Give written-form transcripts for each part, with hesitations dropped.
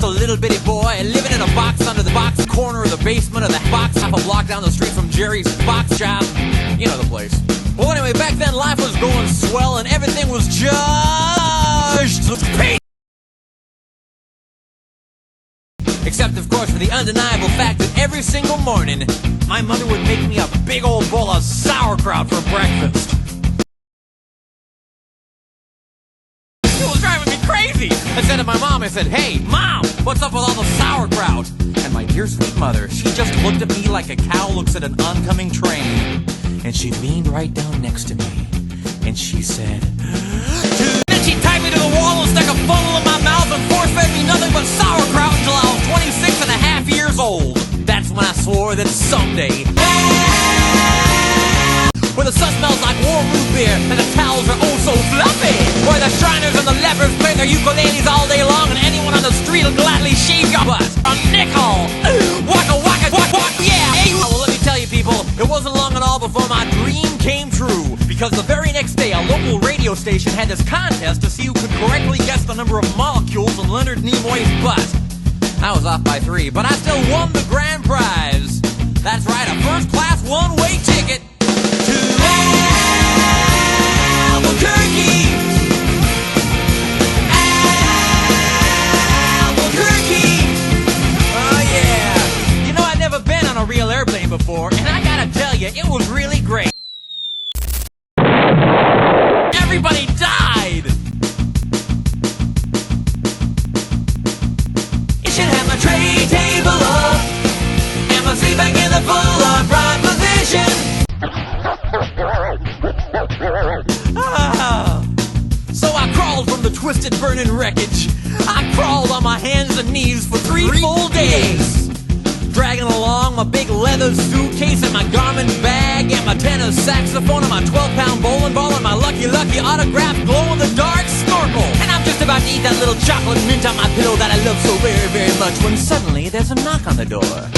little bitty boy living in a box under the box corner of the basement of the box half a block down the street from Jerry's box shop. You know the place. Well, anyway, back then life was going swell and everything was just peace. Except, of course, for the undeniable fact that every single morning, my mother would make me a big old bowl of sauerkraut for breakfast. It was driving me crazy. I said to my mom, I said, "Hey, Mom, what's up with all the sauerkraut?" And my dear sweet mother, she just looked at me like a cow looks at an oncoming train. And she leaned right down next to me. And she said, then she tied me to the wall and stuck a funnel in my mouth and force-fed me nothing but sauerkraut until I was 26 and a half years old. That's when I swore that someday, where the sun smells like warm root beer and the towels are oh so fluffy, where the Shriners and the lepers play their ukuleles all day long and anyone on the street will gladly shave your butt. A nickel! Waka waka waka waka, yeah! Well, let me tell you people, it wasn't long at all before my dream came true, because the very next day a local radio station had this contest to see who could correctly guess the number of molecules in Leonard Nimoy's butt. I was off by 3, but I still won the grand prize. That's right, a first-class one-way ticket to Albuquerque! Albuquerque! Oh yeah! You know, I've never been on a real airplane before, and I gotta tell you, it was really great. Everybody died! You should have my tray table up and my seat back in the full upright position. So I crawled from the twisted burning wreckage. I crawled on my hands and knees for 3 full days, dragging along my big leather suitcase and my garment bag and my tenor saxophone and my 12-pound bowling ball and my lucky autographed glow-in-the-dark snorkel. And I'm just about to eat that little chocolate mint on my pillow that I love so very, very much when suddenly there's a knock on the door.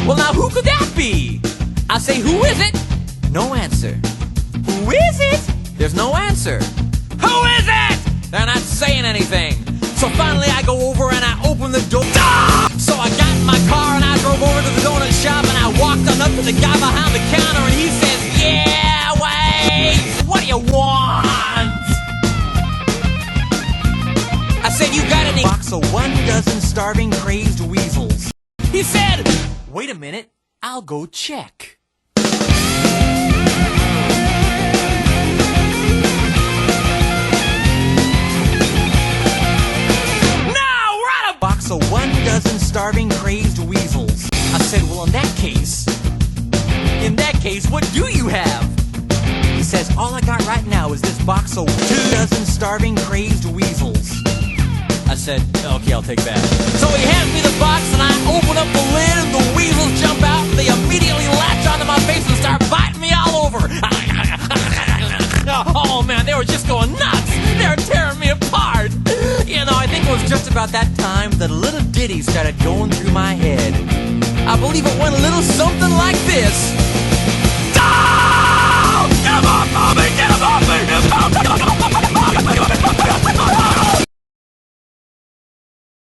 Well, now who could that be? I say, who is it? No answer. Who is it? There's no answer. Who is it? They're not saying anything. So finally I go over and I open the door. So I got in my car and I drove over to the donut shop and I walked on up to the guy behind the counter and he says, "Yeah, wait, what do you want?" I said, "You got any box of 12 starving crazed weasels?" He said, "Wait a minute, I'll go check." So 12 starving crazed weasels. I said, "Well, in that case, what do you have?" He says, "All I got right now is this box of 12 starving crazed weasels." I said, "Okay, I'll take that." So he hands me the box and I open up the lid and the weasels jump out and they immediately latch onto my face and start biting me all over. Oh man, they were just going nuts. They were tearing me apart. You know, I think it was just about that time that a little ditty started going through my head. I believe it went a little something like this. Oh! Get him off of me! Get him off me!